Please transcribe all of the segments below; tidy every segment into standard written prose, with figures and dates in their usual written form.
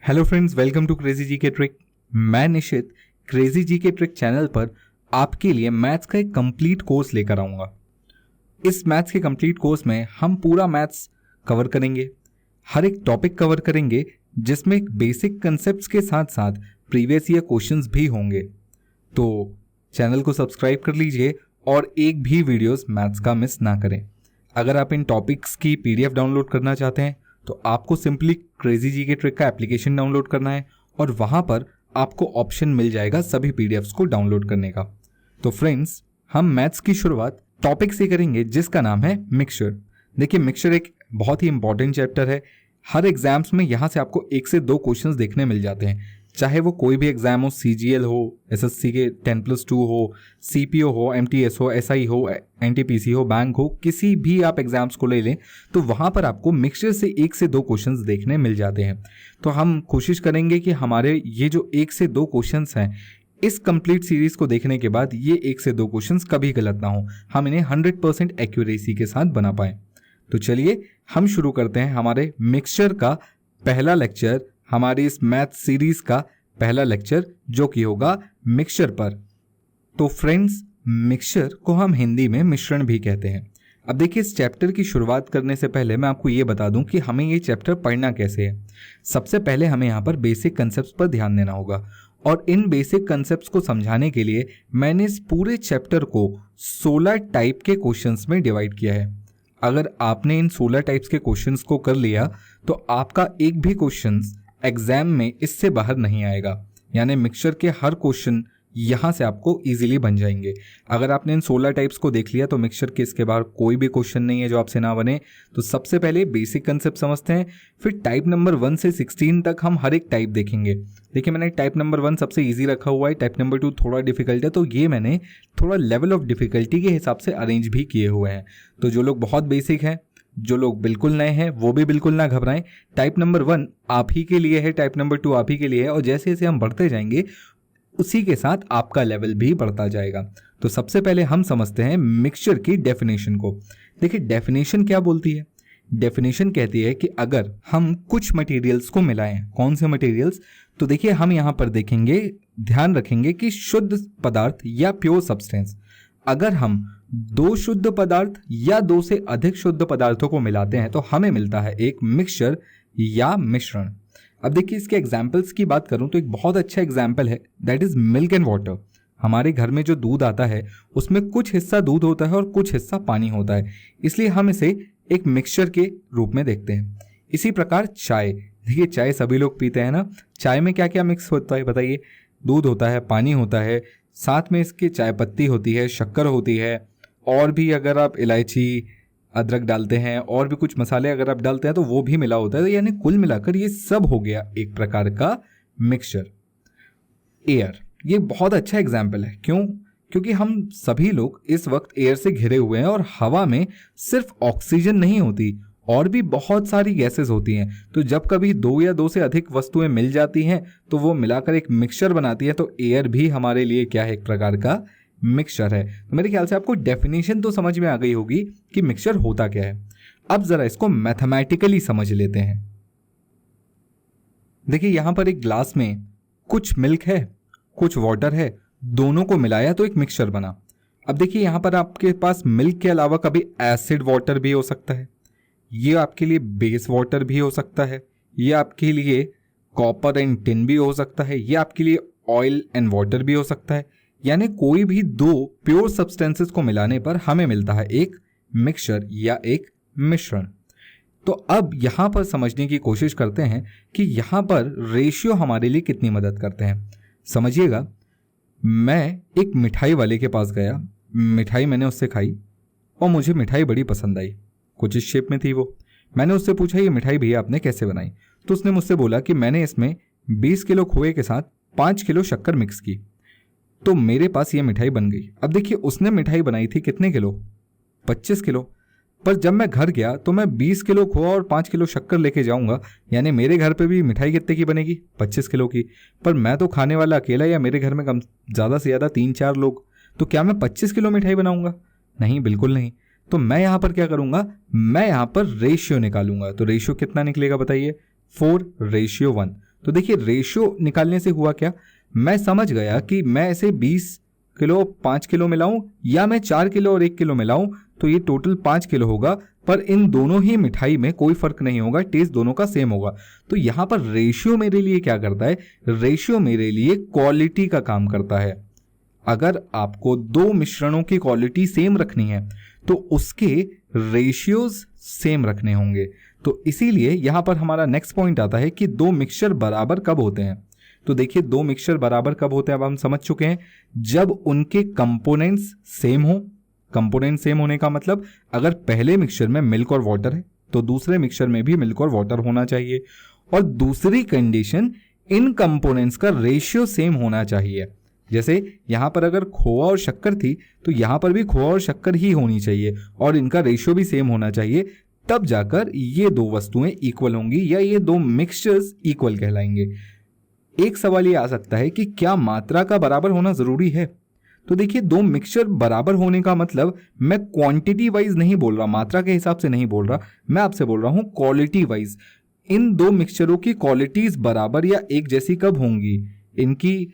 Hello friends, welcome to crazy G K trick. मैं निशित crazy G K trick channel पर आपके लिए maths का एक कंप्लीट कोर्स लेकर आऊँगा। इस मैथ्स के कंप्लीट कोर्स में हम पूरा मैथ्स कवर करेंगे, हर एक टॉपिक कवर करेंगे जिसमें बेसिक कंसेप्ट्स के साथ साथ प्रीवियस ईयर क्वेश्चंस भी होंगे। तो चैनल को सब्सक्राइब कर लीजिए और एक भी वीडियोस मैथ्स का मिस ना करें। अगर आप इन टॉपिक्स की पीडीएफ डाउनलोड करना चाहते हैं तो आपको simply crazy G K trick का एप्लीकेशन डाउनलोड करना है और वहां पर आपको ऑप्शन मिल जाएगा सभी पीडीएफ्स को डाउनलोड करने का। तो फ्रेंड्स, हम मैथ्स की शुरुआत टॉपिक से करेंगे जिसका नाम है मिक्सचर। देखिए, मिक्सचर एक बहुत ही इंपॉर्टेंट चैप्टर है। हर एग्जाम्स में यहाँ से आपको 1 से 2 क्वेश्चंस देखने मिल जाते हैं, चाहे वो कोई भी एग्जाम हो, सीजीएल हो, एसएससी के 10+2 हो, सीपीओ हो, एमटीएस हो, एसआई हो, एनटीपीसी हो, बैंक हो, किसी भी आप एग्जाम्स को ले लें तो वहाँ पर आपको मिक्सचर से 1 से 2 क्वेश्चंस देखने मिल जाते हैं। तो हम कोशिश करेंगे कि हमारे ये जो 1 से 2 क्वेश्चंस हैं, इस कंप्लीट सीरीज को देखने के बाद ये 1 से 2 क्वेश्चंस कभी गलत ना हो, हम इन्हें 100% एक्यूरेसी के साथ बना पाएं। तो चलिए हम शुरू करते हैं हमारे मिक्सचर का पहला लेक्चर, हमारी इस मैथ सीरीज का पहला लेक्चर जो कि होगा मिक्सचर पर। तो फ्रेंड्स, मिक्सचर को हम हिंदी में मिश्रण भी कहते हैं। अब देखिए, इस चैप्टर की शुरुआत करने से पहले मैं आपको ये बता दूं कि हमें ये चैप्टर पढ़ना कैसे है। सबसे पहले हमें यहाँ पर बेसिक कंसेप्ट्स पर ध्यान देना होगा और इन बेसिक कंसेप्ट्स को समझाने के लिए मैंने इस पूरे चैप्टर को 16 टाइप के क्वेश्चंस में डिवाइड किया है। अगर आपने इन 16 टाइप्स के क्वेश्चंस को कर लिया तो आपका एक भी क्वेश्चन एग्जाम में इससे बाहर नहीं आएगा, यानी मिक्सचर के हर क्वेश्चन यहाँ से आपको इजीली बन जाएंगे। अगर आपने इन 16 टाइप्स को देख लिया तो मिक्सचर के इसके बाहर कोई भी क्वेश्चन नहीं है जो आपसे ना बने। तो सबसे पहले बेसिक कंसेप्ट समझते हैं, फिर टाइप नंबर 1 से 16 तक हम हर एक टाइप देखेंगे। देखिए, मैंने टाइप नंबर 1 सबसे ईजी रखा हुआ है, टाइप नंबर 2 थोड़ा डिफिकल्ट है, तो ये मैंने थोड़ा लेवल ऑफ डिफिकल्टी के हिसाब से अरेंज भी किए हुए हैं। तो जो लोग बहुत बेसिक हैं, जो लोग बिल्कुल नए हैं, वो भी बिल्कुल ना घबराएं। टाइप नंबर 1 आप ही के लिए है, टाइप नंबर 2 आप ही के लिए है, और जैसे जैसे हम बढ़ते जाएंगे उसी के साथ आपका लेवल भी बढ़ता जाएगा। तो सबसे पहले हम समझते हैं मिक्सचर की डेफिनेशन को। देखिए, डेफिनेशन क्या बोलती है? डेफिनेशन कहती है कि अगर हम कुछ मटेरियल्स को मिलाएं, कौन से मटेरियल्स? तो देखिए, हम यहां पर देखेंगे, ध्यान रखेंगे कि शुद्ध पदार्थ या प्योर सब्सटेंस, अगर हम 2 शुद्ध पदार्थ या 2 से अधिक शुद्ध पदार्थों को मिलाते हैं तो हमें मिलता है एक मिक्सचर या मिश्रण। अब देखिए, इसके एग्जाम्पल्स की बात करूं तो एक बहुत अच्छा एग्जाम्पल है, that is milk and water. हमारे घर में जो दूध आता है उसमें कुछ हिस्सा दूध होता है और कुछ हिस्सा पानी होता है, इसलिए हम इसे एक मिक्सचर के रूप में देखते हैं। इसी प्रकार चाय, देखिए चाय सभी लोग पीते हैं ना, चाय में क्या क्या मिक्स होता है बताइए? दूध होता है, पानी होता है, साथ में इसकी चाय पत्ती होती है, शक्कर होती है, और भी अगर आप इलायची, अदरक डालते हैं और भी कुछ मसाले अगर आप डालते हैं तो वो भी मिला होता है। यानी कुल मिलाकर ये सब हो गया एक प्रकार का मिक्सचर। एयर, ये बहुत अच्छा एग्जाम्पल है। क्यों? क्योंकि हम सभी लोग इस वक्त एयर से घिरे हुए हैं और हवा में सिर्फ ऑक्सीजन नहीं होती, और भी बहुत सारी गैसेस होती हैं। तो जब कभी 2 या 2 से अधिक वस्तुएं मिल जाती हैं तो वो मिलाकर एक मिक्सचर बनाती है। तो एयर भी हमारे लिए क्या है? एक प्रकार का मिक्सचर है। तो मेरे ख्याल से आपको डेफिनेशन तो समझ में आ गई होगी कि मिक्सचर होता क्या है। अब जरा इसको मैथमेटिकली समझ लेते हैं। देखिए, यहां पर एक ग्लास में कुछ मिल्क है, कुछ वाटर है, दोनों को मिलाया तो एक मिक्सचर बना। अब देखिए, यहां पर आपके पास मिल्क के अलावा कभी एसिड वाटर भी हो सकता है, ये आपके लिए बेस वाटर भी हो सकता है, ये आपके लिए कॉपर एंड टिन भी हो सकता है, ये आपके लिए ऑयल एंड वाटर भी हो सकता है। यानी कोई भी 2 प्योर सब्सटेंसेस को मिलाने पर हमें मिलता है एक मिक्सचर या एक मिश्रण। तो अब यहां पर समझने की कोशिश करते हैं कि यहां पर रेशियो हमारे लिए कितनी मदद करते हैं। समझिएगा, मैं एक मिठाई वाले के पास गया, मिठाई मैंने उससे खाई और मुझे मिठाई बड़ी पसंद आई, कुछ इस शेप में थी वो। मैंने उससे पूछा, ये मिठाई भैया आपने कैसे बनाई? तो उसने मुझसे बोला कि मैंने इसमें 20 किलो खोए के साथ 5 किलो शक्कर मिक्स की तो मेरे पास ये मिठाई बन गई। अब देखिए, उसने मिठाई बनाई थी कितने किलो? 25 किलो। पर जब मैं घर गया तो मैं 20 किलो खोआ और 5 किलो शक्कर लेके जाऊंगा, यानी मेरे घर पे भी मिठाई कितने की बनेगी? 25 किलो की। पर मैं तो खाने वाला अकेला, या मेरे घर में कम ज़्यादा से ज़्यादा 3-4 लोग, तो क्या मैं 25 किलो मिठाई बनाऊंगा? नहीं, बिल्कुल नहीं। तो मैं यहाँ पर क्या करूंगा? मैं यहाँ पर रेशियो निकालूंगा। तो रेशियो कितना निकलेगा बताइए? 4:1। तो देखिए रेशियो निकालने से हुआ क्या, मैं समझ गया कि मैं ऐसे 20 किलो 5 किलो मिलाऊं या मैं 4 किलो और 1 किलो मिलाऊं तो ये टोटल 5 किलो होगा, पर इन दोनों ही मिठाई में कोई फर्क नहीं होगा, टेस्ट दोनों का सेम होगा। तो यहां पर रेशियो मेरे लिए क्या करता है, रेशियो मेरे लिए क्वालिटी का काम करता है। अगर आपको दो मिश्रणों की क्वालिटी सेम रखनी है तो उसके रेशियोज सेम रखने होंगे। तो इसीलिए यहां पर हमारा नेक्स्ट पॉइंट आता है कि दो मिक्सचर बराबर कब होते हैं। तो देखिए दो मिक्सचर बराबर कब होते हैं, अब हम समझ चुके हैं, जब उनके कंपोनेंट्स सेम हो। कंपोनेंट सेम होने का मतलब अगर पहले मिक्सचर में मिल्क और वाटर है तो दूसरे मिक्सचर में भी मिल्क और वाटर होना चाहिए, और दूसरी कंडीशन इन कंपोनेंट्स का रेशियो सेम होना चाहिए। जैसे यहां पर अगर खोआ और शक्कर थी तो यहां पर भी खोआ और शक्कर ही होनी चाहिए और इनका रेशियो भी सेम होना चाहिए, तब जाकर ये दो वस्तुएं इक्वल होंगी या ये दो मिक्सचर्स इक्वल कहलाएंगे। एक सवाल ये आ सकता है कि क्या मात्रा का बराबर होना जरूरी है। तो देखिए दो मिक्सचर बराबर होने का मतलब मैं क्वांटिटी वाइज नहीं बोल रहा, मात्रा के हिसाब से नहीं बोल रहा, मैं आपसे बोल रहा हूं क्वालिटी वाइज। इन दो मिक्सचरों की क्वालिटीज बराबर या एक जैसी कब होंगी, इनकी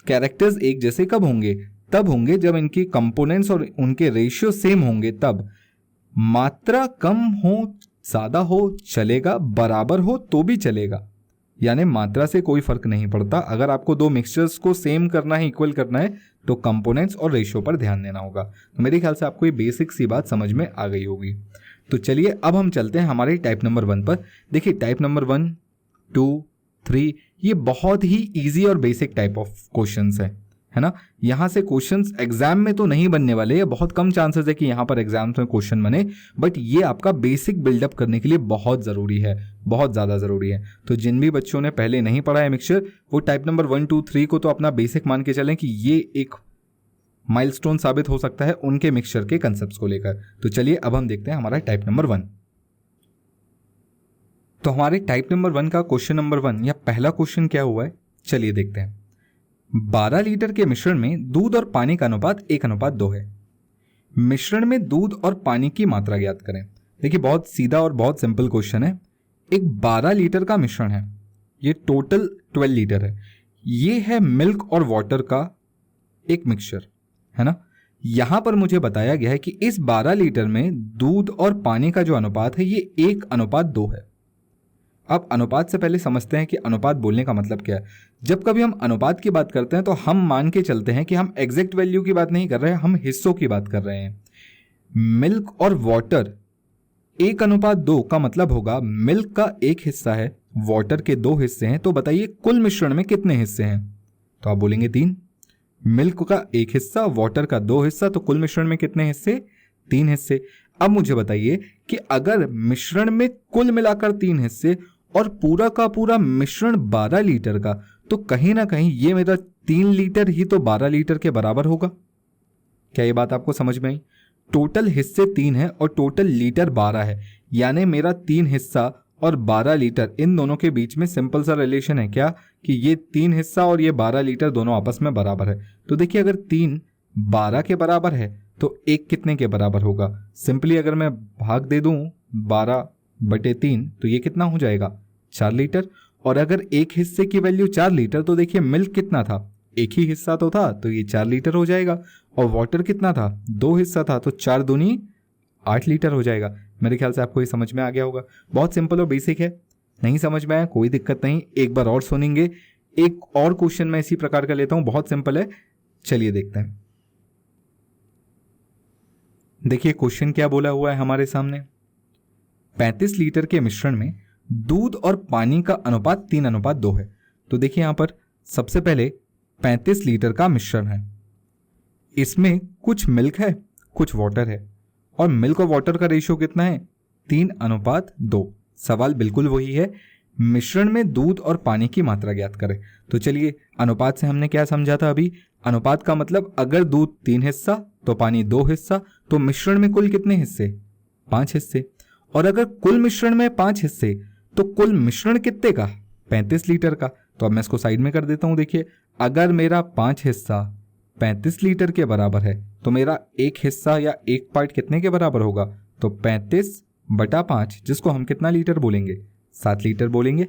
कैरेक्टर्स एक जैसे कब होंगे, तब होंगे जब इनके कंपोनेंट्स और उनके रेशियो सेम होंगे। तब मात्रा कम हो ज्यादा हो चलेगा, बराबर हो तो भी चलेगा, यानी मात्रा से कोई फर्क नहीं पड़ता। अगर आपको दो मिक्सचर्स को सेम करना है, इक्वल करना है, तो कंपोनेंट्स और रेशियो पर ध्यान देना होगा। तो मेरे ख्याल से आपको ये बेसिक सी बात समझ में आ गई होगी। तो चलिए अब हम चलते हैं हमारे टाइप नंबर 1 पर। देखिए टाइप नंबर 1, 2, 3 ये बहुत ही इजी और बेसिक टाइप ऑफ क्वेश्चंस है ना। यहां से क्वेश्चंस एग्जाम में तो नहीं बनने वाले, ये बहुत कम चांसेस है कि यहां पर एग्जाम्स में क्वेश्चन बने, बट ये आपका बेसिक बिल्डअप करने के लिए बहुत जरूरी है, बहुत ज्यादा जरूरी है। तो जिन भी बच्चों ने पहले नहीं पढ़ा है मिक्सचर, वो टाइप नंबर 1, 2, 3 को तो अपना बेसिक मान के चलें कि ये एक माइलस्टोन साबित हो सकता है उनके मिक्सचर के कंसेप्ट को लेकर। तो चलिए अब हम देखते हैं हमारा टाइप नंबर 1। तो हमारे टाइप नंबर 1 का क्वेश्चन नंबर 1 या पहला क्वेश्चन क्या हुआ है, चलिए देखते हैं। 12 लीटर के मिश्रण में दूध और पानी का अनुपात 1:2 है। मिश्रण में दूध और पानी की मात्रा ज्ञात करें। देखिए बहुत सीधा और बहुत सिंपल क्वेश्चन है। एक 12 लीटर का मिश्रण है, ये टोटल 12 लीटर है, ये है मिल्क और वाटर का एक मिक्सचर, है ना। यहां पर मुझे बताया गया है कि इस 12 लीटर में दूध और पानी का जो अनुपात है ये 1:2 है। अब अनुपात से पहले समझते हैं कि अनुपात बोलने का मतलब क्या है। जब कभी हम अनुपात की बात करते हैं तो हम मान के चलते हैं कि हम एग्जैक्ट वैल्यू की बात नहीं कर रहे हैं, हम हिस्सों की बात कर रहे हैं। मिल्क और वाटर 1:2 का मतलब होगा मिल्क का एक हिस्सा है, वाटर के 2 हिस्से हैं, तो बताइए कुल मिश्रण में कितने हिस्से हैं। तो आप बोलेंगे 3। मिल्क का एक हिस्सा, वाटर का 2 हिस्सा, तो कुल मिश्रण में कितने हिस्से, 3 हिस्से। अब मुझे बताइए कि अगर मिश्रण में कुल मिलाकर 3 हिस्से और पूरा का पूरा मिश्रण 12 लीटर का, तो कहीं ना कहीं ये मेरा 3 लीटर ही तो 12 लीटर के बराबर होगा। क्या ये बात आपको समझ में आई। टोटल हिस्से 3 है और टोटल लीटर 12 है, यानी मेरा 3 हिस्सा और 12 लीटर, इन दोनों के बीच में सिंपल सा रिलेशन है क्या कि ये 3 हिस्सा और ये 12 लीटर दोनों आपस में बराबर है। तो देखिए अगर 3 12 के बराबर है तो 1 कितने के बराबर होगा। सिंपली अगर मैं भाग दे दूं 12/3 तो ये कितना हो जाएगा, 4 लीटर। और अगर एक हिस्से की वैल्यू 4 लीटर तो देखिए मिल्क कितना था, एक ही हिस्सा तो था, तो ये 4 लीटर हो जाएगा। और वाटर कितना था, 2 हिस्सा था, तो 4 दूनी 8 लीटर हो जाएगा। मेरे ख्याल से आपको ये समझ में आ गया होगा। बहुत सिंपल और बेसिक है। नहीं समझ में आया कोई दिक्कत नहीं, एक बार और सुनेंगे। एक और क्वेश्चन मैं इसी प्रकार का लेता हूं, बहुत सिंपल है, चलिए देखते हैं। देखिए क्वेश्चन क्या बोला हुआ है हमारे सामने। 35 लीटर के मिश्रण में दूध और पानी का अनुपात 3:2 है। तो देखिए यहां पर सबसे पहले 35 लीटर का मिश्रण है, इसमें कुछ मिल्क है कुछ वाटर है, और मिल्क और वाटर का रेशियो कितना है, 3:2। सवाल बिल्कुल वही है, मिश्रण में दूध और पानी की मात्रा ज्ञात करें। तो चलिए अनुपात से हमने क्या समझा था अभी, अनुपात का मतलब अगर दूध 3 हिस्सा तो पानी 2 हिस्सा, तो मिश्रण में कुल कितने हिस्से, 5 हिस्से। और अगर कुल मिश्रण में 5 हिस्से तो कुल मिश्रण कितने का, 35 लीटर का। तो अब मैं इसको साइड में कर देता हूं। देखिए अगर मेरा 5 हिस्सा 35 लीटर के बराबर है तो मेरा एक हिस्सा या एक पार्ट कितने के बराबर होगा, तो 35/5, जिसको हम कितना लीटर बोलेंगे, 7 लीटर बोलेंगे।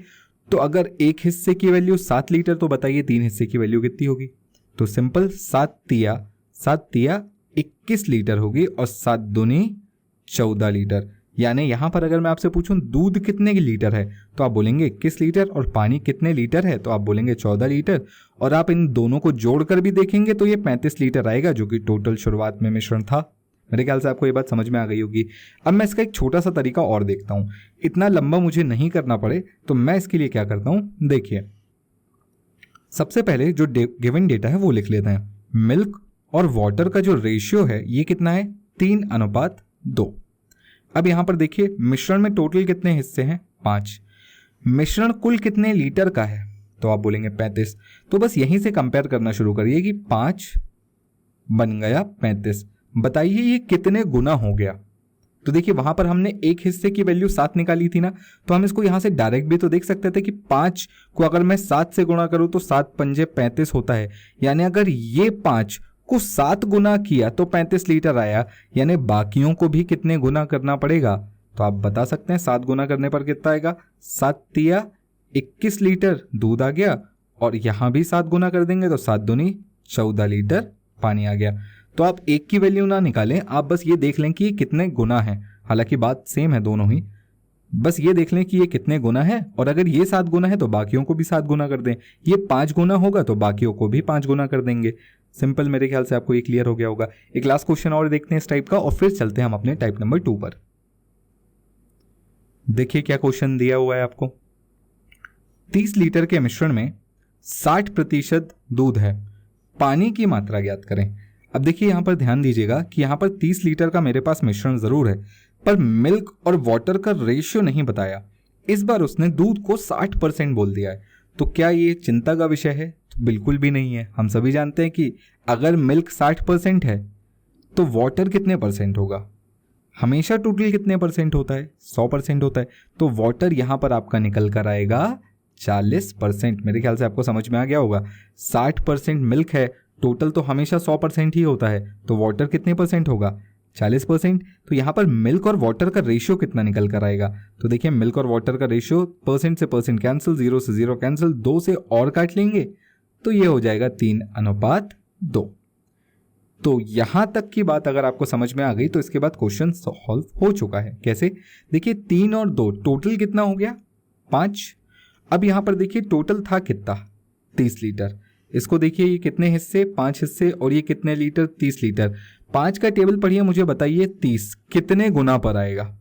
तो अगर एक हिस्से की वैल्यू 7 लीटर तो बताइए 3 हिस्से की वैल्यू कितनी होगी। तो सिंपल 7 तिया 21 लीटर होगी और 7 दूनी 14 लीटर। यानी यहां पर अगर मैं आपसे पूछूं दूध कितने लीटर है तो आप बोलेंगे 21 लीटर, और पानी कितने लीटर है तो आप बोलेंगे 14 लीटर, और आप इन दोनों को जोड़कर भी देखेंगे तो ये 35 लीटर आएगा, जो कि टोटल शुरुआत में मिश्रण था। मेरे ख्याल से आपको ये बात समझ में आ गई होगी। अब मैं इसका एक छोटा सा तरीका और देखता हूं, इतना लंबा मुझे नहीं करना पड़े, तो मैं इसके लिए क्या करता हूं, देखिए सबसे पहले जो गिवन डेटा है वो लिख लेते हैं। मिल्क और वाटर का जो रेशियो है ये कितना है, 3:2। अब यहां पर देखिए मिश्रण में टोटल कितने हिस्से हैं, 5। मिश्रण कुल कितने लीटर का है तो आप बोलेंगे 35। तो बस यहीं से कंपेयर करना शुरू करिए कि 5 बन गया 35, बताइए ये कितने गुना हो गया। तो देखिए वहां पर हमने एक हिस्से की वैल्यू 7 निकाली थी ना, तो हम इसको यहां से डायरेक्ट भी तो देख सकते थे कि 5 को अगर मैं 7 से गुणा करूं तो 7 पंजे 35 होता है। यानी अगर ये 5 को 7 गुना किया तो 35 लीटर आया, यानी बाकियों को भी कितने गुना करना पड़ेगा। तो आप बता सकते हैं 7 गुना करने पर कितना आएगा, 7 तिया 21 लीटर दूध आ गया, और यहां भी 7 गुना कर देंगे तो 7 दूनी 14 लीटर पानी आ गया। तो आप एक की वैल्यू ना निकालें, आप बस ये देख लें कि ये कितने गुना है, हालांकि बात सेम है दोनों ही, बस ये देख लें कि ये कितने गुना है, और अगर ये 7 गुना है तो बाकियों को भी 7 गुना कर दें। ये 5 गुना होगा तो बाकियों को भी 5 गुना कर देंगे। सिंपल, मेरे ख्याल से आपको ये क्लियर हो गया होगा। एक लास्ट क्वेश्चन और देखते हैं इस टाइप का, और फिर चलते हैं हम अपने टाइप नंबर 2 पर। देखिए क्या क्वेश्चन दिया हुआ है आपको। 30 लीटर के मिश्रण में 60% दूध है, पानी की मात्रा ज्ञात करें। अब देखिए यहां पर ध्यान दीजिएगा कि यहां पर 30 लीटर का मेरे पास मिश्रण जरूर है, पर मिल्क और वाटर का रेशियो नहीं बताया। इस बार उसने दूध को 60% बोल दिया है। तो क्या ये चिंता का विषय है? तो बिल्कुल भी नहीं है। हम सभी जानते हैं कि अगर मिल्क 60% है तो वाटर कितने परसेंट होगा, हमेशा टोटल कितने परसेंट होता है, 100% होता है। तो वाटर यहां पर आपका निकल कर आएगा 40%। मेरे ख्याल से आपको समझ में आ गया होगा। 60% मिल्क है, टोटल तो हमेशा 100% ही होता है, तो वाटर कितने परसेंट होगा, 40%। तो यहाँ पर मिल्क और वाटर का रेशियो कितना निकल कर आएगा, तो देखिए मिल्क और वाटर का रेशियो परसेंट से परसेंट कैंसिल, 0 से 0 कैंसिल, 2 से और काट लेंगे तो ये हो जाएगा 3:2। तो यहां तक की बात अगर आपको समझ में आ गई तो इसके बाद क्वेश्चन सॉल्व हो चुका है। कैसे, देखिए 3 और 2 टोटल कितना हो गया, 5। अब यहां पर देखिए टोटल था कितना, 30 लीटर। इसको देखिए ये कितने हिस्से, 5 हिस्से, और ये कितने लीटर, 30 लीटर। 5 का टेबल पढ़िए, मुझे बताइए 30 कितने गुना पर आएगा,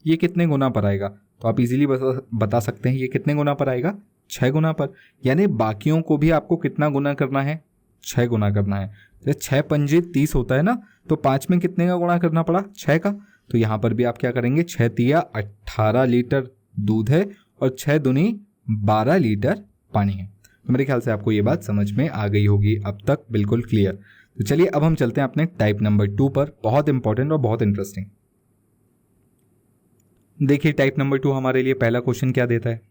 ये कितने गुना पर आएगा। तो आप इजीली बता सकते हैं ये कितने गुना पर आएगा, 6 गुना पर। यानी बाकियों को भी आपको कितना गुना करना है, 6 गुना करना है। तो 6 पंजे 30 होता है ना, तो 5 में कितने का गुणा करना पड़ा, 6 का। तो यहां पर भी आप क्या करेंगे, 6 तिया 18 लीटर दूध है और 6 दूनी 12 लीटर पानी है। तो मेरे ख्याल से आपको ये बात समझ में आ गई होगी अब तक, बिल्कुल क्लियर। तो चलिए अब हम चलते हैं अपने टाइप नंबर 2 पर, बहुत इंपॉर्टेंट और बहुत इंटरेस्टिंग। देखिए टाइप नंबर 2 हमारे लिए पहला क्वेश्चन क्या देता है,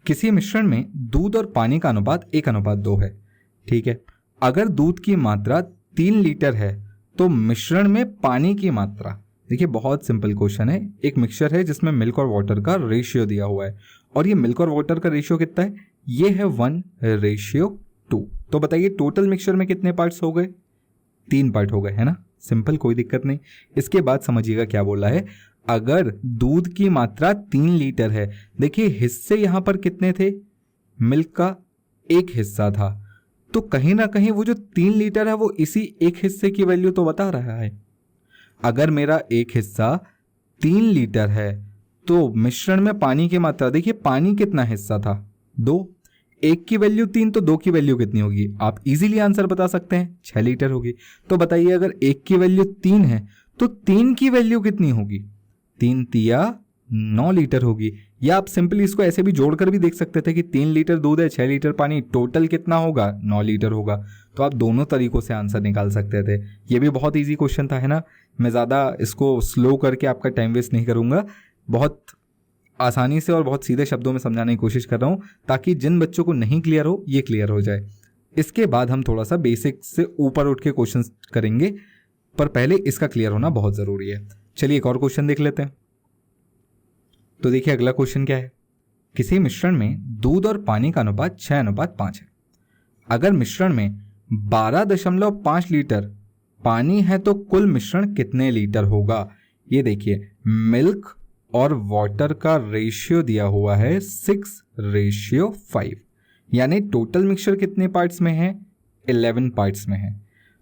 किसी मिश्रण में दूध और पानी का अनुपात 1:2 है। ठीक है, अगर दूध की मात्रा 3 लीटर है तो मिश्रण में पानी की मात्रा, देखिए बहुत सिंपल क्वेश्चन है। एक मिक्सचर है जिसमें मिल्क और वाटर का रेशियो दिया हुआ है, और ये मिल्क और वाटर का रेशियो कितना है, ये है 1:2। तो बताइए टोटल मिक्सचर में कितने पार्ट्स हो गए, 3 पार्ट हो गए, है ना। सिंपल, कोई दिक्कत नहीं। इसके बाद समझिएगा क्या बोल रहा है, अगर दूध की मात्रा 3 लीटर है, देखिए हिस्से यहां पर कितने थे, मिल्क का 1 हिस्सा था, तो कहीं ना कहीं वो जो 3 लीटर है वो इसी एक हिस्से की वैल्यू तो बता रहा है। अगर मेरा एक हिस्सा 3 लीटर है तो मिश्रण में पानी की मात्रा, देखिए पानी कितना हिस्सा था, 2, एक की वैल्यू 3 तो 2 की वैल्यू कितनी होगी, आप इजीली आंसर बता सकते हैं, 6 लीटर होगी। तो बताइए अगर एक की वैल्यू 3 है तो 3 की वैल्यू कितनी होगी, 3 तिया 9 लीटर होगी। या आप सिंपली इसको ऐसे भी जोड़कर भी देख सकते थे कि 3 लीटर दूध है, 6 लीटर पानी, टोटल कितना होगा, 9 लीटर होगा। तो आप दोनों तरीकों से आंसर निकाल सकते थे। ये भी बहुत इजी क्वेश्चन था, है ना। मैं ज़्यादा इसको स्लो करके आपका टाइम वेस्ट नहीं करूँगा, बहुत आसानी से और बहुत सीधे शब्दों में समझाने की कोशिश कर रहा हूँ, ताकि जिन बच्चों को नहीं क्लियर हो ये क्लियर हो जाए। इसके बाद हम थोड़ा सा बेसिक से ऊपर उठ के क्वेश्चन करेंगे, पर पहले इसका क्लियर होना बहुत ज़रूरी है। चलिए एक और क्वेश्चन देख लेते हैं। तो देखिए अगला क्वेश्चन क्या है, किसी मिश्रण में दूध और पानी का अनुपात 6:5 है। अगर मिश्रण में 12.5 लीटर पानी है तो कुल मिश्रण कितने लीटर होगा? ये देखिए, मिल्क और वाटर का रेशियो दिया हुआ है 6:5, यानी टोटल मिक्सचर कितने पार्ट्स में है? 11 पार्ट्स में है।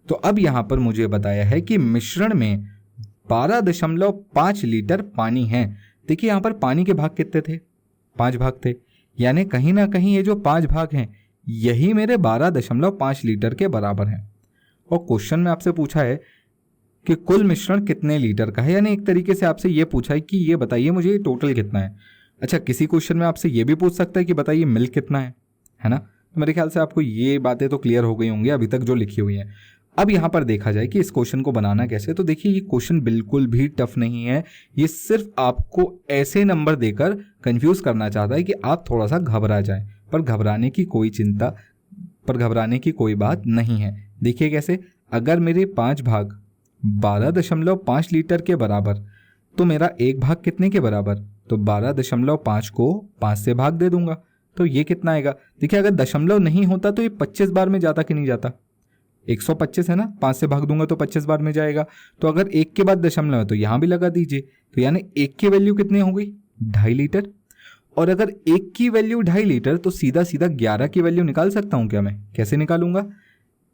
तो अब यहां पर मुझे बताया है कि मिश्रण में 12.5 लीटर पानी है। देखिए यहां पर पानी के भाग कितने थे? 5 भाग थे, यानी कहीं ना कहीं ये जो 5 भाग हैं यही मेरे 12.5 लीटर के बराबर हैं। और क्वेश्चन में आपसे पूछा है कि कुल मिश्रण कितने लीटर का है, यानी एक तरीके से आपसे ये पूछा है कि ये बताइए मुझे टोटल कितना है। अच्छा, किसी क्वेश्चन में आपसे ये भी पूछ सकता है कि बताइए मिल्क कितना है ना। तो मेरे ख्याल से आपको ये बातें तो क्लियर हो गई होंगी अभी तक जो लिखी हुई हैं। अब यहाँ पर देखा जाए कि इस क्वेश्चन को बनाना कैसे, तो देखिए ये क्वेश्चन बिल्कुल भी टफ नहीं है। ये सिर्फ आपको ऐसे नंबर देकर कंफ्यूज करना चाहता है कि आप थोड़ा सा घबरा जाएं, पर घबराने की कोई बात नहीं है। देखिए कैसे, अगर मेरे 5 भाग 12.5 लीटर के बराबर, तो मेरा एक भाग कितने के बराबर? तो 12.5 को 5 से भाग दे दूंगा, तो ये कितना आएगा? देखिए अगर दशमलव नहीं होता तो ये 25 बार में जाता कि नहीं जाता? 125 है ना, 5 से भाग दूंगा तो 25 बार में जाएगा। तो अगर एक के बाद दशमलव है तो यहां भी लगा दीजिए, तो यानी एक की वैल्यू कितनी हो गई? 2.5 लीटर। और अगर एक की वैल्यू 2.5 लीटर तो सीधा सीधा 11 की वैल्यू निकाल सकता हूं क्या? मैं कैसे निकालूंगा?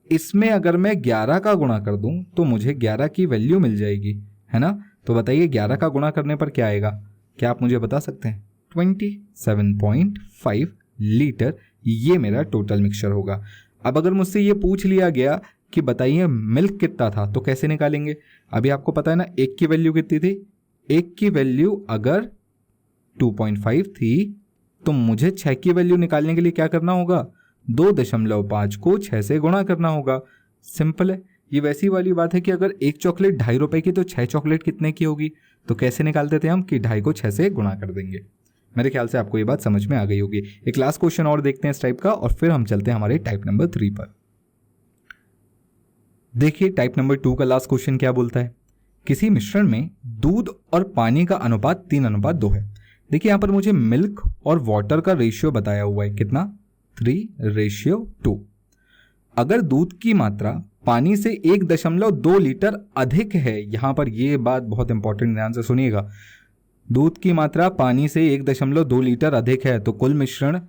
इसमें अगर मैं 11 का गुणा कर दूं तो मुझे 11 की वैल्यू मिल जाएगी, है ना। तो बताइए 11 का गुणा करने पर क्या आएगा? क्या आप मुझे बता सकते हैं? 27.5 लीटर ये मेरा टोटल मिक्सचर होगा। अब अगर मुझसे ये पूछ लिया गया कि बताइए मिल्क कितना था, तो कैसे निकालेंगे? अभी आपको पता है ना एक की वैल्यू कितनी थी? एक की वैल्यू अगर 2.5 थी तो मुझे 6 की वैल्यू निकालने के लिए क्या करना होगा? 2.5 को 6 से गुणा करना होगा। सिंपल है। ये वैसी वाली बात है कि अगर एक चॉकलेट 2.5 रुपए की तो 6 चॉकलेट कितने की होगी? तो कैसे निकालते थे हम कि 2.5 को 6 से गुणा कर देंगे। मेरे ख्याल से आपको ये बात समझ में आ गई होगी। एक लास्ट क्वेश्चन और देखते हैं इस टाइप का और फिर हम चलते हैं हमारे टाइप नंबर 3 पर। देखिए टाइप नंबर 2 का लास्ट क्वेश्चन क्या बोलता है? किसी मिश्रण में दूध और पानी का अनुपात 3:2 है। देखिए यहां पर मुझे मिल्क और वाटर का रेशियो बताया हुआ है, कितना? 3:2। अगर दूध की मात्रा पानी से 1.2 लीटर अधिक है, यहां पर यह बात बहुत इंपॉर्टेंट, ध्यान से सुनिएगा। दूध की मात्रा पानी से 1.2 लीटर अधिक है तो कुल मिश्रण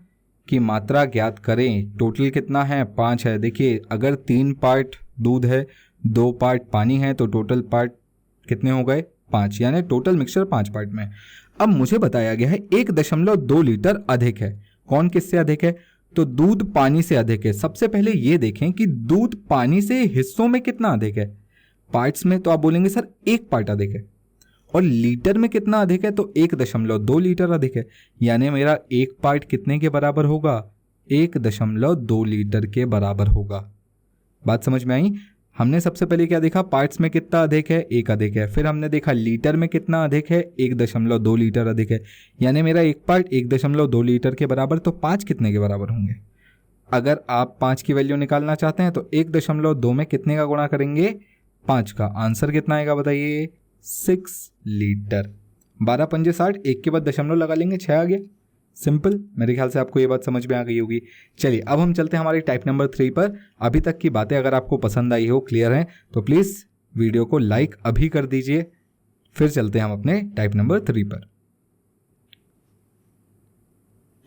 की मात्रा ज्ञात करें। टोटल कितना है? 5 है। देखिए अगर 3 पार्ट दूध है, 2 पार्ट पानी है, तो टोटल पार्ट कितने हो गए? 5, यानी टोटल मिक्सचर 5 पार्ट में। अब मुझे बताया गया है 1.2 लीटर अधिक है। कौन किससे अधिक है? तो दूध पानी से अधिक है। सबसे पहले ये देखें कि दूध पानी से हिस्सों में कितना अधिक है। पार्ट्स में तो आप बोलेंगे सर 1 पार्ट अधिक है, और लीटर में कितना अधिक है? तो 1.2 लीटर अधिक है, यानी मेरा एक पार्ट कितने के बराबर होगा? 1.2 लीटर के बराबर होगा। बात समझ में आई? हमने सबसे पहले क्या देखा? पार्ट्स में कितना अधिक है? 1 अधिक है। फिर हमने देखा लीटर में कितना अधिक है? 1.2 लीटर अधिक है, यानी मेरा एक पार्ट 1.2 लीटर के बराबर, तो 5 कितने के बराबर होंगे? अगर आप 5 की वैल्यू निकालना चाहते हैं तो 1.2 में कितने का गुणा करेंगे? 5 का। आंसर कितना आएगा बताइए? 6 लीटर। 12 पंजे 60, एक के बाद दशमलव लगा लेंगे, 6 आ गया। सिंपल। मेरे ख्याल से आपको ये बात समझ में आ गई होगी। चलिए अब हम चलते हैं हमारे टाइप नंबर 3 पर। अभी तक की बातें अगर आपको पसंद आई हो, क्लियर है, तो प्लीज़ वीडियो को लाइक अभी कर दीजिए। फिर चलते हैं हम अपने टाइप नंबर 3 पर।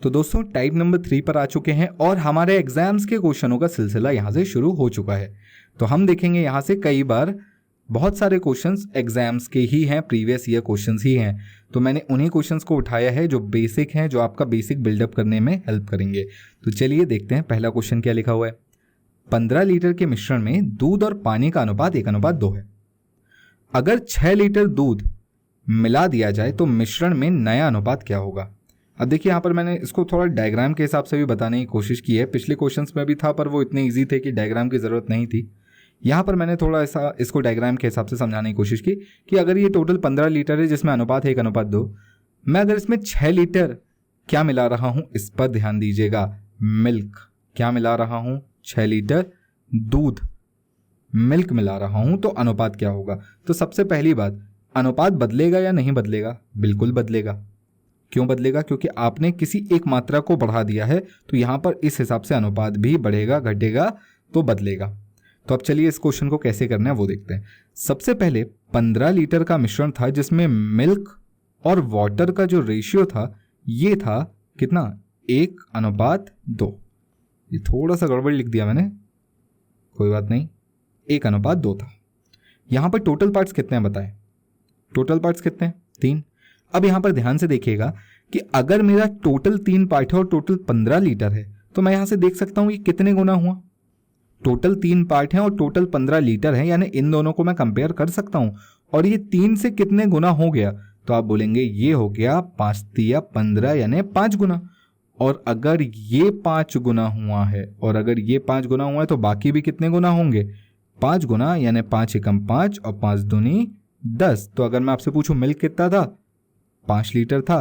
तो दोस्तों टाइप नंबर 3 पर आ चुके हैं और हमारे एग्जाम्स के क्वेश्चनों का सिलसिला यहाँ से शुरू हो चुका है। तो हम देखेंगे यहाँ से कई बार बहुत सारे क्वेश्चंस एग्जाम्स के ही हैं, प्रीवियस ईयर क्वेश्चंस ही हैं। तो मैंने उन्हीं क्वेश्चंस को उठाया है जो बेसिक हैं, जो आपका बेसिक बिल्डअप करने में हेल्प करेंगे। तो चलिए देखते हैं पहला क्वेश्चन क्या लिखा हुआ है। 15 लीटर के मिश्रण में दूध और पानी का अनुपात 1:2 है। अगर 6 लीटर दूध मिला दिया जाए तो मिश्रण में नया अनुपात क्या होगा? अब देखिए यहाँ पर मैंने इसको थोड़ा डायग्राम के हिसाब से भी बताने की कोशिश की है। पिछले क्वेश्चंस में भी था पर वो इतने ईजी थे कि डायग्राम की ज़रूरत नहीं थी। यहाँ पर मैंने थोड़ा ऐसा इसको डायग्राम के हिसाब से समझाने की कोशिश की कि अगर ये टोटल 15 लीटर है जिसमें अनुपात है 1:2, मैं अगर इसमें 6 लीटर क्या मिला रहा हूँ, इस पर ध्यान दीजिएगा। मिल्क क्या मिला रहा हूँ? 6 लीटर दूध मिल्क मिला रहा हूँ, तो अनुपात क्या होगा? तो सबसे पहली बात, अनुपात बदलेगा या नहीं बदलेगा? बिल्कुल बदलेगा। क्यों बदलेगा? क्योंकि आपने किसी एक मात्रा को बढ़ा दिया है, तो यहाँ पर इस हिसाब से अनुपात भी बढ़ेगा, घटेगा तो बदलेगा। तो अब चलिए इस क्वेश्चन को कैसे करना है वो देखते हैं। सबसे पहले 15 लीटर का मिश्रण था जिसमें मिल्क और वाटर का जो रेशियो था ये था कितना? 1:2। ये थोड़ा सा गड़बड़ लिख दिया मैंने, कोई बात नहीं, 1:2 था। यहाँ पर टोटल पार्ट्स कितने हैं बताएं? टोटल पार्ट्स कितने हैं? 3। अब यहाँ पर ध्यान से देखिएगा कि अगर मेरा टोटल 3 पार्ट है और टोटल 15 लीटर है तो मैं यहाँ से देख सकता हूँ ये कितने गुना हुआ। टोटल 3 पार्ट हैं और टोटल 15 लीटर है, यानी इन दोनों को मैं कंपेयर कर सकता हूँ और ये 3 से कितने गुना हो गया, तो आप बोलेंगे ये हो गया 5 तिया 15 यानी 5 गुना। और अगर ये 5 गुना हुआ है और अगर ये 5 गुना हुआ है तो बाकी भी कितने गुना होंगे? 5 गुना, यानी 5 एकम 5 और 5 दूनी 10। तो अगर मैं आपसे पूछूं मिल्क कितना था? 5 लीटर था।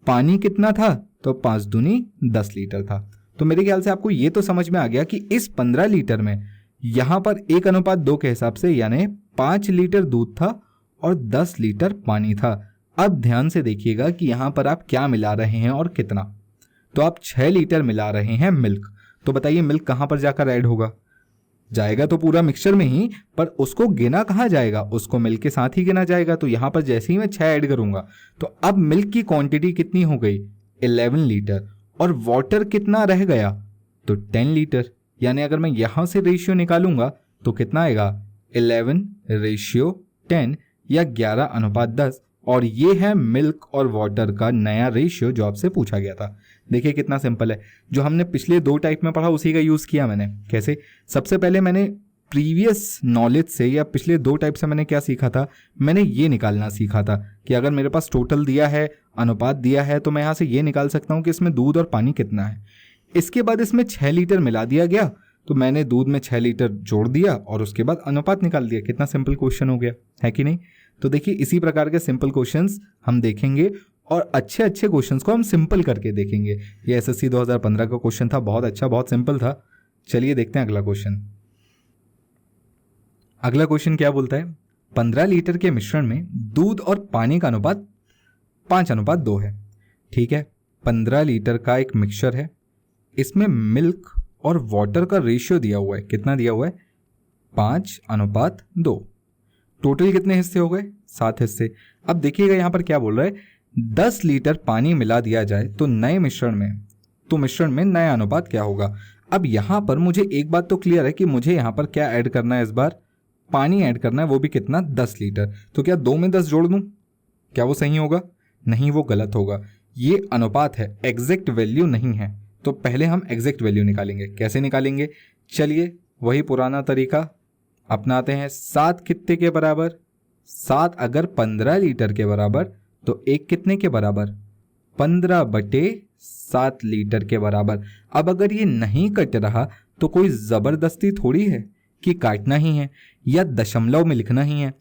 पानी कितना था? तो 5 दूनी 10 लीटर था। तो मेरे ख्याल से आपको ये तो समझ में आ गया कि इस 15 लीटर में यहाँ पर 1:2 के हिसाब से यानी 5 लीटर दूध था और 10 लीटर पानी था। अब ध्यान से देखिएगा कि यहाँ पर आप क्या मिला रहे हैं और कितना। तो आप 6 लीटर मिला रहे हैं मिल्क। तो बताइए मिल्क कहाँ पर जाकर ऐड होगा? जाएगा तो पूरा मिक्सचर में ही, पर उसको गिना कहाँ जाएगा? उसको मिल्क के साथ ही गिना जाएगा। तो यहाँ पर जैसे ही मैं 6 ऐड करूंगा तो अब मिल्क की क्वांटिटी कितनी हो गई? 11 लीटर। और वाटर कितना रह गया? तो 10 लीटर। यानी अगर मैं यहाँ से रेशियो निकालूंगा तो कितना आएगा? 11:10 या 11:10। और ये है मिल्क और वाटर का नया रेशियो जो आपसे पूछा गया था। देखिए कितना सिंपल है, जो हमने पिछले 2 टाइप में पढ़ा उसी का यूज़ किया मैंने। कैसे? सबसे पहले मैंने प्रीवियस नॉलेज से या पिछले 2 टाइप से मैंने क्या सीखा था? मैंने ये निकालना सीखा था कि अगर मेरे पास टोटल दिया है, अनुपात दिया है, तो मैं यहाँ से ये निकाल सकता हूँ कि इसमें दूध और पानी कितना है। इसके बाद इसमें 6 लीटर मिला दिया गया तो मैंने दूध में 6 लीटर जोड़ दिया और उसके बाद अनुपात निकाल दिया। कितना सिंपल क्वेश्चन हो गया, है कि नहीं? तो देखिए इसी प्रकार के सिंपल क्वेश्चंस हम देखेंगे और अच्छे अच्छे क्वेश्चंस को हम सिंपल करके देखेंगे। ये एसएससी 2015 का क्वेश्चन था, बहुत अच्छा, बहुत सिंपल था। चलिए देखते हैं अगला क्वेश्चन। अगला क्वेश्चन क्या बोलता है? 15 लीटर के मिश्रण में दूध और पानी का अनुपात 5:2 है। ठीक है, 15 लीटर का एक मिक्सचर है, इसमें मिल्क और वाटर का रेशियो दिया हुआ है। कितना दिया हुआ है? 5:2। टोटल कितने हिस्से हो गए? 7 हिस्से। अब देखिएगा यहाँ पर क्या बोल रहा है, 10 लीटर पानी मिला दिया जाए तो नए मिश्रण में नया अनुपात क्या होगा? अब यहाँ पर मुझे एक बात तो क्लियर है कि मुझे यहाँ पर क्या ऐड करना है? इस बार पानी ऐड करना है, वो भी कितना? 10 लीटर। तो क्या 2 में 10 जोड़ दूं? क्या वो सही होगा? नहीं, वो गलत होगा। ये अनुपात है, एग्जैक्ट वैल्यू नहीं है। तो पहले हम एग्जैक्ट वैल्यू निकालेंगे। कैसे निकालेंगे? चलिए वही पुराना तरीका अपनाते हैं। 7 कितने के बराबर? 7 अगर 15 लीटर के बराबर तो 1 कितने के बराबर? 15/7 लीटर के बराबर। अब अगर ये नहीं कट रहा तो कोई ज़बरदस्ती थोड़ी है कि काटना ही है या दशमलव में लिखना ही है।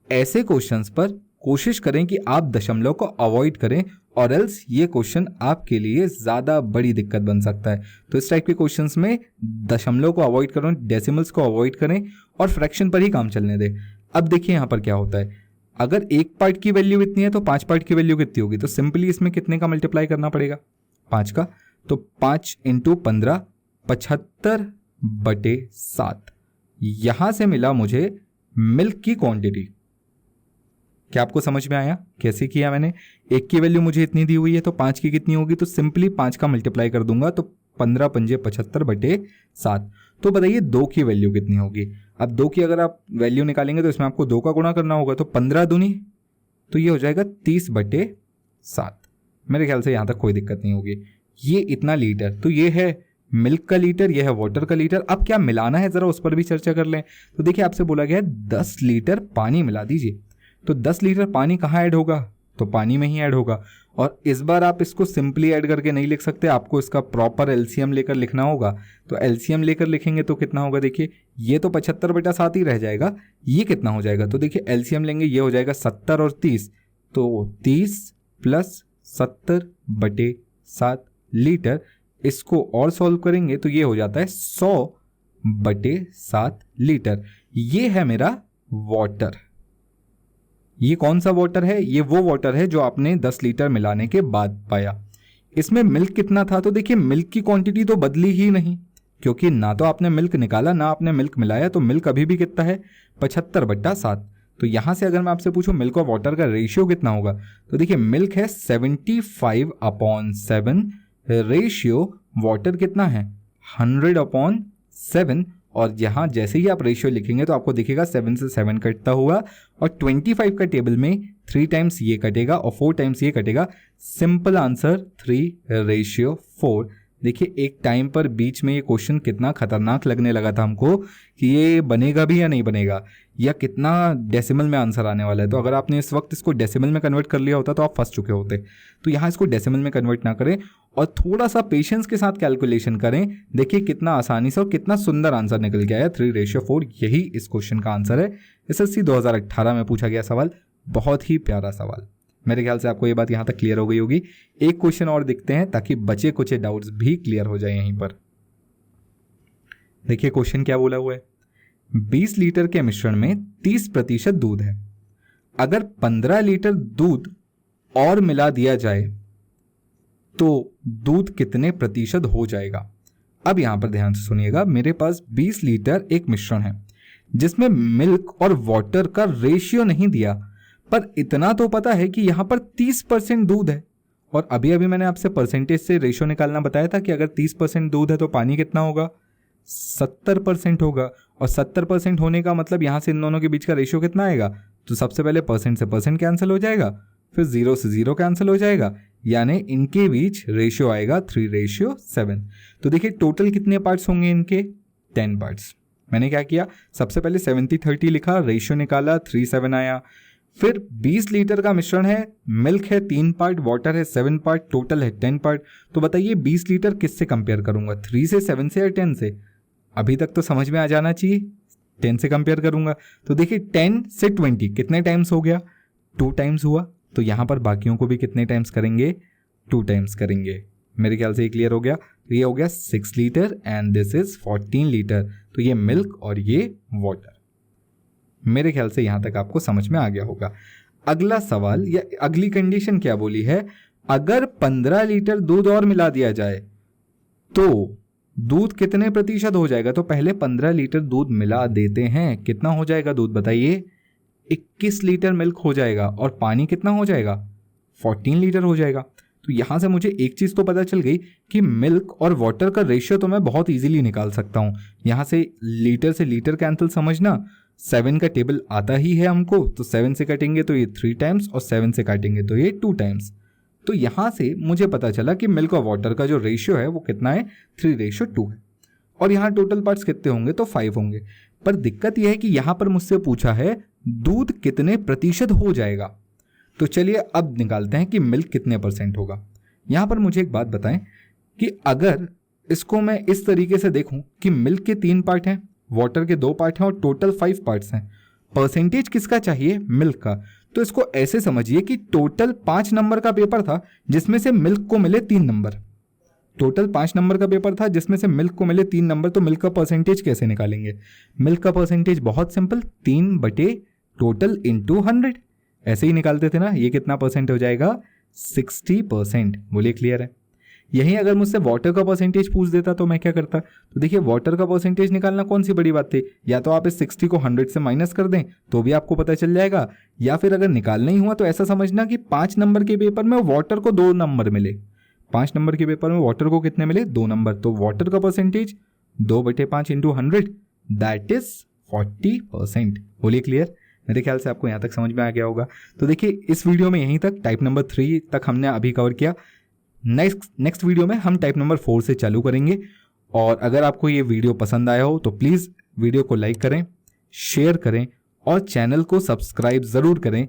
ऐसे क्वेश्चंस पर कोशिश करें कि आप दशमलव को अवॉइड करें और एल्स ये क्वेश्चन आपके लिए ज़्यादा बड़ी दिक्कत बन सकता है। तो इस टाइप के क्वेश्चंस में दशमलव को अवॉइड करें, डेसिमल्स को अवॉइड करें और फ्रैक्शन पर ही काम चलने दें। अब देखिए यहाँ पर क्या होता है, अगर 1 पार्ट की वैल्यू इतनी है तो 5 पार्ट की वैल्यू कितनी होगी? तो सिंपली इसमें कितने का मल्टीप्लाई करना पड़ेगा? 5 का। तो 5 × 15 75/7। यहां से मिला मुझे मिल्क की क्वांटिटी। क्या आपको समझ में आया कैसे किया मैंने? 1 की वैल्यू मुझे इतनी दी हुई है तो 5 की कितनी होगी? तो सिंपली 5 का मल्टीप्लाई कर दूंगा तो 15×5 75/7। तो बताइए 2 की वैल्यू कितनी होगी? अब 2 की अगर आप वैल्यू निकालेंगे तो इसमें आपको 2 का गुणा करना होगा। तो 15 दूनी तो ये हो जाएगा 30/7। मेरे ख्याल से यहाँ तक कोई दिक्कत नहीं होगी। ये इतना लीटर, तो ये है मिल्क का लीटर, यह है वाटर का लीटर। अब क्या मिलाना है जरा उस पर भी चर्चा कर लें। तो देखिए आपसे बोला गया है 10 लीटर पानी मिला दीजिए। तो 10 लीटर पानी कहाँ ऐड होगा? तो पानी में ही ऐड होगा। और इस बार आप इसको सिंपली ऐड करके नहीं लिख सकते, आपको इसका प्रॉपर एलसीएम लेकर लिखना होगा। तो एलसीएम लेकर लिखेंगे तो कितना होगा? देखिए ये तो 75/7 ही रह जाएगा, ये कितना हो जाएगा? तो देखिए एलसीएम लेंगे, ये हो जाएगा 70 और 30। तो 30 + 70/7 लीटर। इसको और सॉल्व करेंगे तो ये हो जाता है 100/7 लीटर। ये है मेरा वाटर, ये कौन सा वाटर है? ये वो वाटर है जो आपने 10 लीटर मिलाने के बाद पाया। इसमें मिल्क कितना था? तो देखिए मिल्क की क्वांटिटी तो बदली ही नहीं, क्योंकि ना तो आपने मिल्क निकाला ना आपने मिल्क मिलाया, तो मिल्क अभी भी कितना है? 75/7। तो यहाँ से अगर मैं आपसे पूछूं मिल्क और वाटर का रेशियो कितना होगा, तो देखिए मिल्क है 75/7, रेशियो वाटर कितना है? 100/7। और यहाँ जैसे ही आप रेशियो लिखेंगे तो आपको दिखेगा 7 से 7 कटता हुआ, और 25 का टेबल में 3 टाइम्स ये कटेगा और 4 टाइम्स ये कटेगा। Simple answer 3:4। देखिए एक टाइम पर बीच में ये क्वेश्चन कितना खतरनाक लगने लगा था हमको कि ये बनेगा भी या नहीं बनेगा, या कितना डेसिमल में आंसर आने वाला है। तो अगर आपने इस वक्त इसको डेसिमल में कन्वर्ट कर लिया होता तो आप फंस चुके होते। तो यहाँ इसको डेसिमल में कन्वर्ट ना करें और थोड़ा सा पेशेंस के साथ कैलकुलेशन करें। देखिए कितना आसानी से और कितना सुंदर आंसर निकल के आया, 3:4। यही इस क्वेश्चन का आंसर है। SSC 2018 में पूछा गया सवाल, बहुत ही प्यारा सवाल। मेरे ख्याल से आपको ये बात यहाँ तक क्लियर हो गई होगी। एक क्वेश्चन और देखते हैं ताकि बचे कुछ डाउट्स भी क्लियर हो जाए यहीं पर। देखिए क्वेश्चन क्या बोला हुआ है, 20 लीटर के मिश्रण में 30% दूध है। अगर 15 लीटर दूध और मिला दिया जाए तो दूध कितने प्रतिशत हो जाएगा? अब यहां पर ध्यान से सुनिएगा, मेरे पास 20 लीटर एक मिश्रण है जिसमें मिल्क और वाटर का रेशियो नहीं दिया, पर इतना तो पता है कि यहां पर 30% दूध है। और अभी अभी मैंने आपसे परसेंटेज से रेशियो निकालना बताया था कि अगर 30% दूध है तो पानी कितना होगा? 70% होगा। और 70% होने का मतलब यहां से इन दोनों के बीच का रेशियो कितना आएगा? तो सबसे पहले परसेंट से परसेंट कैंसिल हो जाएगा, फिर 0 से 0 कैंसिल हो जाएगा, यानी इनके बीच रेशियो आएगा 3:7। तो देखिए टोटल कितने पार्ट्स होंगे इनके? 10 पार्ट्स। मैंने क्या किया, सबसे पहले 70-30 लिखा, रेशियो निकाला, 3:7 आया। फिर 20 लीटर का मिश्रण है, मिल्क है 3 पार्ट, वाटर है 7 पार्ट, टोटल है 10 पार्ट। तो बताइए 20 लीटर किससे कंपेयर करूंगा, 3 से, 7 से या 10 से? अभी तक तो समझ में आ जाना चाहिए। 10 से कंपेयर करूंगा तो देखिए 10 से 20 कितने टाइम्स हो गया? 2 टाइम्स हुआ। तो यहां पर बाकियों को भी कितने टाइम्स करेंगे? 2 टाइम्स करेंगे। मेरे ख्याल से ये क्लियर हो गया। तो ये हो गया 6 litre and this is 14 litre. तो ये मिल्क और ये वाटर। मेरे ख्याल से यहां तक आपको समझ में आ गया होगा। अगला सवाल या अगली कंडीशन क्या बोली है, अगर 15 लीटर दूध और मिला दिया जाए तो दूध कितने प्रतिशत हो जाएगा? तो पहले 15 लीटर दूध मिला देते हैं, कितना हो जाएगा दूध बताइए? 21 लीटर मिल्क हो जाएगा। और पानी कितना हो जाएगा? 14 लीटर हो जाएगा। तो यहां से मुझे एक चीज तो पता चल गई कि मिल्क और वाटर का रेशियो तो मैं बहुत इजीली निकाल सकता हूं। यहां से लीटर कैंसिल समझना, 7 का टेबल आता ही है हमको, तो 7 से काटेंगे तो ये 3 टाइम्स और 7 से काटेंगे तो ये 2 टाइम्स। तो यहां से मुझे पता चला कि मिल्क और वाटर का जो रेशियो है वो कितना है? 3:2 है। और यहाँ टोटल पार्ट्स कितने होंगे? तो 5 होंगे। पर दिक्कत यह है कि यहां पर मुझसे पूछा है दूध कितने प्रतिशत हो जाएगा। तो चलिए अब निकालते हैं कि मिल्क कितने परसेंट होगा। यहां पर मुझे एक बात बताएं कि अगर इसको मैं इस तरीके से देखूं कि मिल्क के 3 पार्ट हैं, वाटर के 2 पार्ट हैं और टोटल 5 पार्ट्स हैं, परसेंटेज किसका चाहिए? मिल्क का। तो इसको ऐसे समझिए कि टोटल 5 नंबर का पेपर था जिसमें से मिल्क को मिले 3 नंबर। टोटल 5 नंबर का पेपर था जिसमें से मिल्क को मिले 3 नंबर। तो मिल्क का परसेंटेज कैसे निकालेंगे? मिल्क का परसेंटेज बहुत सिंपल, 3/टोटल इंटू 100। ऐसे ही निकालते थे ना। ये कितना परसेंट हो जाएगा? 60%। बोलिए क्लियर है? यही अगर मुझसे वाटर का परसेंटेज पूछ देता तो मैं क्या करता? तो देखिए वाटर का परसेंटेज निकालना कौन सी बड़ी बात थी, या तो आप इस 60 को 100 से माइनस कर दें तो भी आपको पता चल जाएगा, या फिर अगर निकालना ही हुआ तो ऐसा समझना कि 5 नंबर के पेपर में वाटर को 2 नंबर मिले। 5 नंबर के पेपर में वाटर को कितने मिले? 2 नंबर। तो वाटर का परसेंटेज 2/5 इंटू 100, दैट इज 40%। बोलिए क्लियर? मेरे ख्याल से आपको यहाँ तक समझ में आ गया होगा। तो देखिए इस वीडियो में यहीं तक टाइप नंबर 3 तक हमने अभी कवर किया। नेक्स्ट वीडियो में हम टाइप नंबर 4 से चालू करेंगे। और अगर आपको ये वीडियो पसंद आया हो तो प्लीज़ वीडियो को लाइक करें, शेयर करें और चैनल को सब्सक्राइब ज़रूर करें,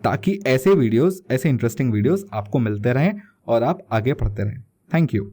ताकि ऐसे इंटरेस्टिंग वीडियोस आपको मिलते रहें और आप आगे पढ़ते रहें। Thank you.